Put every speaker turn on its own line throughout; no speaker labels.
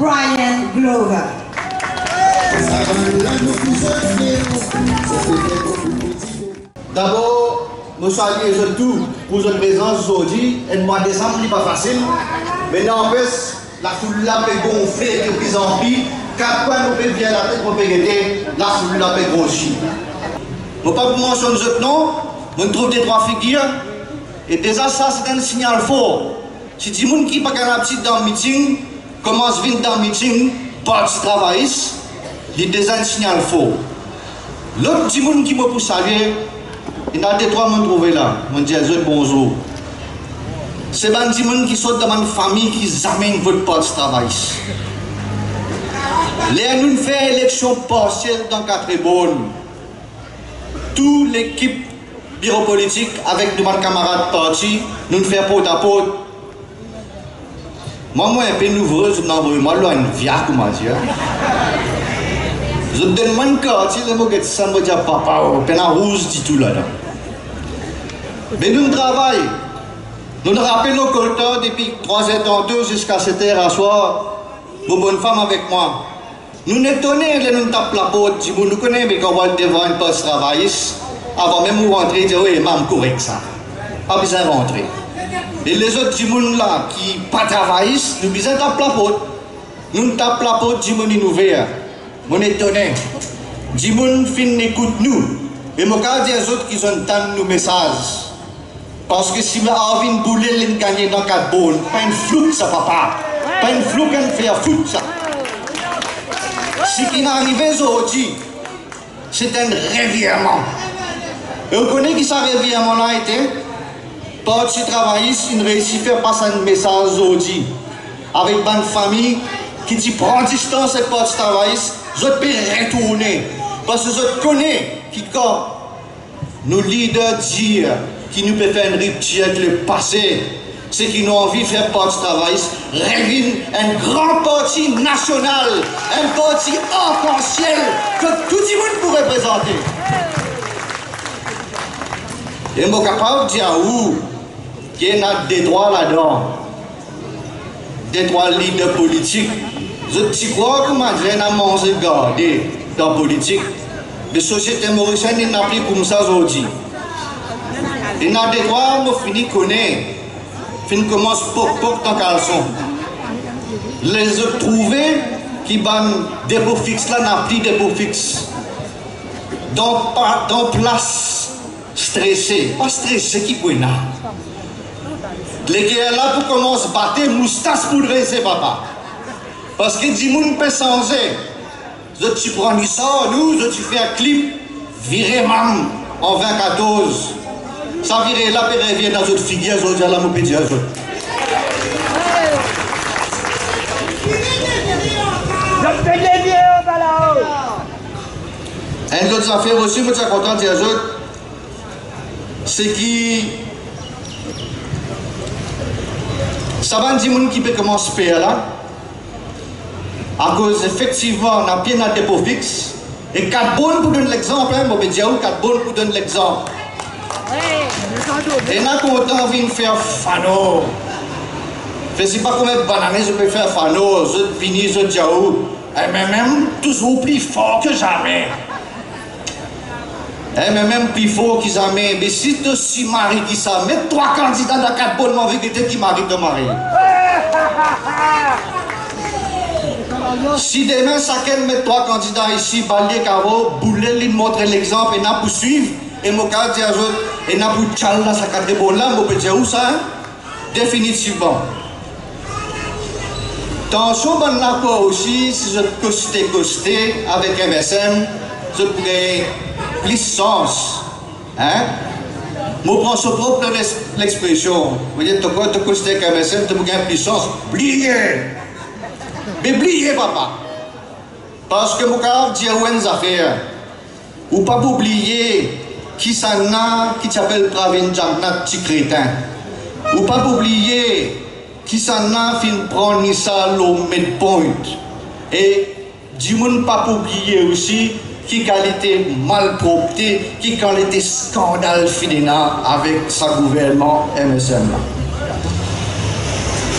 Brian Glover.
D'abord, nous saluons tout pour votre présence aujourd'hui. Et le mois de décembre n'est pas facile. Mais n'empêche, la foule là peut gonfler de plus en plus. Quatre points nous peut bien la tête pour péter, la foule là peut grossir. Je ne vais pas vous mentionner notre nom, je trouve des trois figures. Et déjà, ça, c'est un signal fort. Si des gens qui ne sont pas petit dans le meeting, commencent à venir dans le meeting, parti travailliste, il déjà un signal fort. L'autre petit monde qui m'a pour saluer, il y a des trois qui m'ont trouvé là. Je dis bonjour. C'est des gens qui sont dans une famille qui amènent votre parti travailliste. Les nous faisons élection partielle dans 4 bonnes. Toute l'équipe bureau politique avec nos camarades partis, nous faisons porte à porte. Moi, un peu nouveau, je n'envoie pas une via, comment dire. Je demande quartier, je me dis ça, je me dis papa, peine à rouge, dit tout là. Mais nous travaillons. Nous nous rappelons nos colteurs depuis 3h32 jusqu'à 7h à soir. Vos bonnes femmes avec moi. Nous nous étonnons de nous taper la porte. Si vous nous connaissez, mais quand on va devant une poste travailliste, avant même de rentrer, dire oui, maman, correct ça. Pas besoin de rentrer. Et les autres gens là qui ne pas travaillissent, nous besoin de taper la porte. Nous tapons la porte, gens qui nous verront. On est étonné. Les gens fin écoutent nous. Et je vais dire aux autres qui sont dans nos messages. Parce que si vous avez une boule, vous gagnez dans 4 boules. Pas une floute, ça, papa. Pas une floute qu'on fait à foot, ça. Ce qui est arrivé aujourd'hui, c'est un revirement. Et on connaît qui ça revirement a été. Parti travailliste, il réussit à faire passer un message aujourd'hui. Avec une famille qui dit prends distance et parti travailliste, je peux retourner. Parce que je connais qui quand nos leaders disent qui nous peut faire une rupture avec le passé, c'est qu'ils ont envie de faire parti travailliste, revient un grand parti national, un parti arc-en-ciel que tout le monde pourrait présenter. Et je suis capable de dire à vous qu'il y a des droits là-dedans, des droits leaders politiques. Je crois que je a mangé de garder dans la politique. Les sociétés mauriciennes n'ont plus comme ça aujourd'hui. Il y a des droits, je finis de connaître. Fin commence pour dans caleçon. Les autres trouvés qui ban dépôt fixe là n'a plus dépôt fixe. Donc dans place stressé, pas stressé qui peut là. Les gars là pour commencer à battre moustache pour dresser papa. Parce que du monde peut changer. Tu prends ça, nous, tu fais un clip viré mam en 2014. Ça vire là, puis revient dans une figure, je dis à la moupédia. Et l'autre affaire aussi, je suis content de dire, c'est qui. Ça va dire qui peut commencer à payer là. À cause, effectivement, on a bien un dépôt fixe. Et 4 bonnes pour donner l'exemple, hein, je vais dire 4 bonnes pour donner l'exemple. Et là, quand on a envie de faire fano, je ne sais pas combien de bananes je peux faire fano, je finis, je dis et même toujours plus fort que jamais. Et même plus fort que jamais. Mais si tu si marie qui ça, mets 3 candidats dans 4 bonnes, en vérité, qui marie de mari. Si demain, chacun met 3 candidats ici, Balier, Caro, Boulet, il montre l'exemple et n'a pour suivre. Et mon cas dit à eux, et n'a pour tchal là, ça cadre bon là, mon petit où ça, définitivement. Attention, bon l'accord aussi, si je costé avec MSM, je pourrais plus sens. Hein? Je prends son propre l'expression. Vous dites, tu costé avec MSM, tu pourrais plus sens. Bliez! Mais bliez, papa! Parce que mon cas dit à eux une affaire. Ou pas oublier. Qui s'en a, qui s'appelle Pravin Jagnat, petit crétin. Ou pas oublier, qui s'en a, fin prendre ça, l'eau midpoint. Et, du monde pas oublier aussi, qui qualité malpropreté, qui qualité scandale finéna avec sa gouvernement MSM.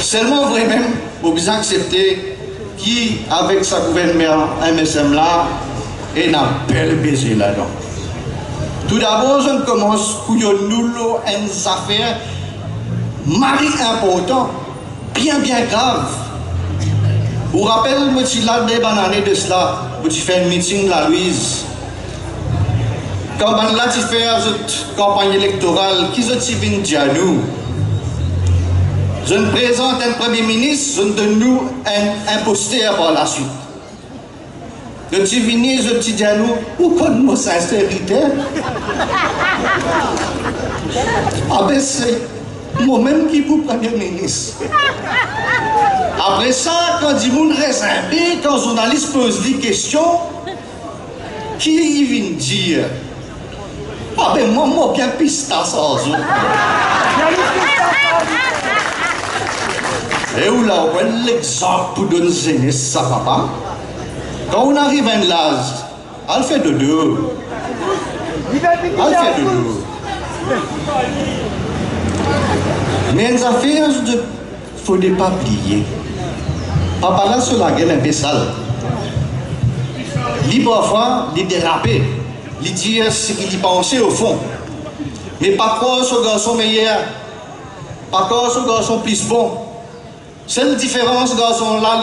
Seulement, vraiment, vous besoin accepter qui, avec sa gouvernement MSM là, est un bel baiser là-dedans. Tout d'abord, je commence pour nous une affaire mari important, bien grave. Vous rappelez, moi, si là, des bananes de cela, vous faites un meeting la Louise. Quand là, tu fais une campagne électorale, qui est-ce qui vient à nous? Je ne présente un premier ministre, je ne donne nous un imposteur par la suite. Je suis venu, je te dis à nous, où connaît ma sincérité? Ah ben c'est moi-même qui vous premier ministre. Après ça, quand du monde reste un peu, quand le journaliste pose des questions, qui il vient dire? Ah ben moi bien pistache en eux. Et où là, l'exemple pour donner jeunesse, ça papa? Quand on arrive à un l'âge, elle fait dodo. Elle fait dodo. Mais les affaires, il ne faut pas plier. Papa là, sur la gueule, un peu sale. Il parfois, il déraper. Il dit ce qu'il pensait au fond. Mais pas quoi ce garçon meilleur. Pas quoi ce garçon plus bon. Seule différence, garçon là,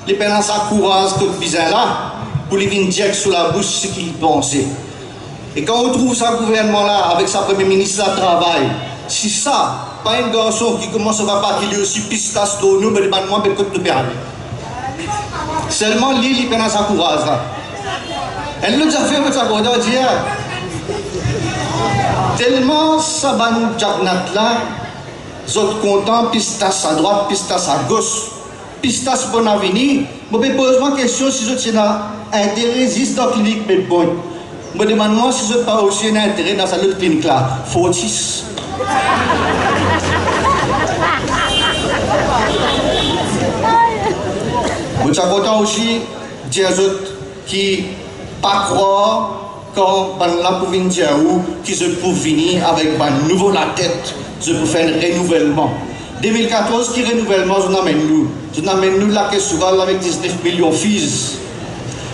il prend sa courage tout bizarre là, pour lui venir dire sur la bouche ce qu'il pensait. Et quand on trouve sa gouvernement là, avec sa premier ministre là, travail, si ça, pas un garçon qui commence à pas qu'il est aussi pistache d'eau, nous, mais le bannement peut tout perdre. Seulement lui, il prend sa courage là. Elle nous a fait votre abordage dire, tellement ça va nous jagnat là, vous êtes contents, pistache à droite, pistache à gauche, pistache bon avenir. Je me pose une question si vous avez un intérêt dans la clinique Medboy. Je me demande si vous n'avez pas aussi un intérêt dans cette autre clinique là, Fortis. Je suis content aussi de dire aux autres qui pas croire quand la pour dire qui se pour venir avec un nouveau la tête, je peux faire un renouvellement. 2014 qui renouvellement, je n'amène nous la question avec 19 millions de fils.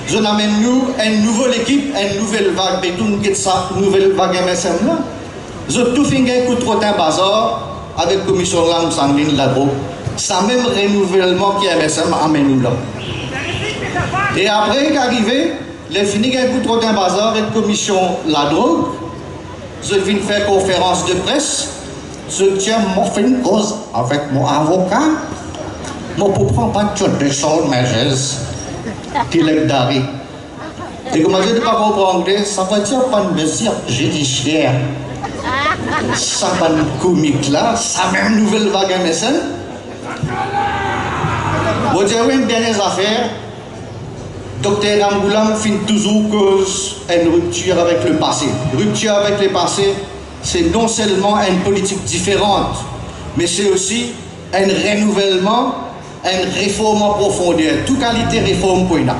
Je n'amène nous une nouvelle équipe, une nouvelle vague, mais tout ça, une nouvelle vague MSM là. Je tout fini un coup de trottin bazar avec la commission Lam Sanguine la drogue. Ça même renouvellement qui MSM amène nous là. Et après qu'arrivé, les fini un coup de trottin bazar avec la commission la drogue. Je viens faire conférence de presse. Je tiens mon fait une cause avec mon avocat. Mon pour prendre pas de choses, mais qui l'est d'arrêt. Et comme je ne pas comprendre, ça veut dire pas une mesure judiciaire. Ça va une comique là, ça même nouvelle vague MSN. Vous dire une dernière affaire. Docteur Ramboulam finit toujours cause une rupture avec le passé. Rupture avec le passé, c'est non seulement une politique différente, mais c'est aussi un renouvellement, une réforme en profondeur. Toute qualité réforme pour nous.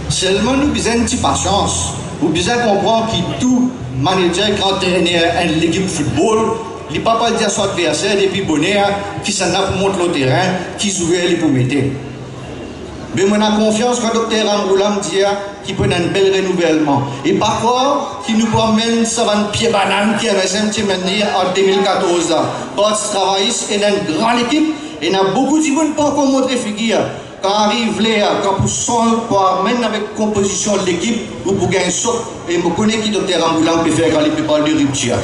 Seulement nous besoin de patience. Nous besoin comprendre que tout manager qui entraîne une équipe de football, il ne peut pas dire soit adversaire et puis bonheur qui s'en a pour montrer le terrain, qui joue et pour mettre. Mais on a confiance quand le docteur Ramboulam dit qu'il peut un bel renouvellement. Et par contre, qui nous promène ça va un pied banane qui est maintenant en 2014. Parce que travailliste est une grande équipe et il y a beaucoup de gens qui pas encore montré figure. Quand arrive là, quand pour son pour même avec composition de l'équipe ou pour gagner saut et je connais qui docteur Ramboulam peut faire quand il peut parler de rupture.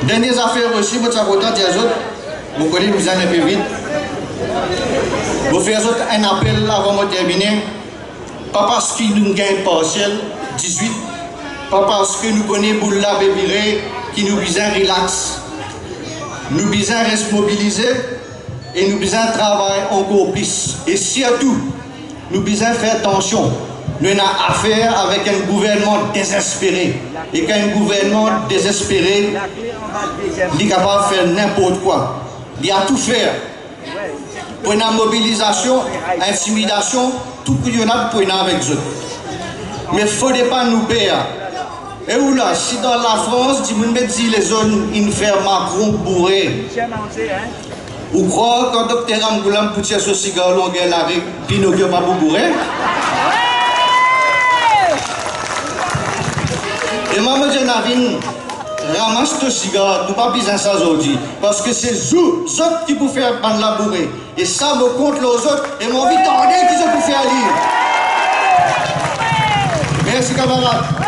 Dernière affaire aussi, votre content des autres, vous connaissez vous en un peu vite. Vous faites un appel avant de terminer. Pas parce qu'il nous gagne partiel 18, pas parce que nous connaissons Boula Bébiré qui nous besoin relax. Nous besoin rester mobilisés et nous besoin travailler encore plus. Et surtout, nous besoin faire attention. Nous avons affaire avec un gouvernement désespéré. Et qu'un gouvernement désespéré, il est capable de faire n'importe quoi. Il a tout faire. Pour une mobilisation, intimidation, tout ce qu'il y en a pour avec eux. Mais il ne faut pas nous perdre. Et où là, si dans la France, tu me dis les zones, ils font Macron bourré. Ou croit quand docteur Amgoulam poutia ce cigare longue la rue, Pinocchio pas bourré? Et maman de Navin, ramasse ce cigare, nous pas besoin de ça aujourd'hui. Parce que c'est vous autres qui vous faire prendre la bourrée. Et ça me compte les autres, et mon vie tordée qui se vous faire lire. Merci camarades.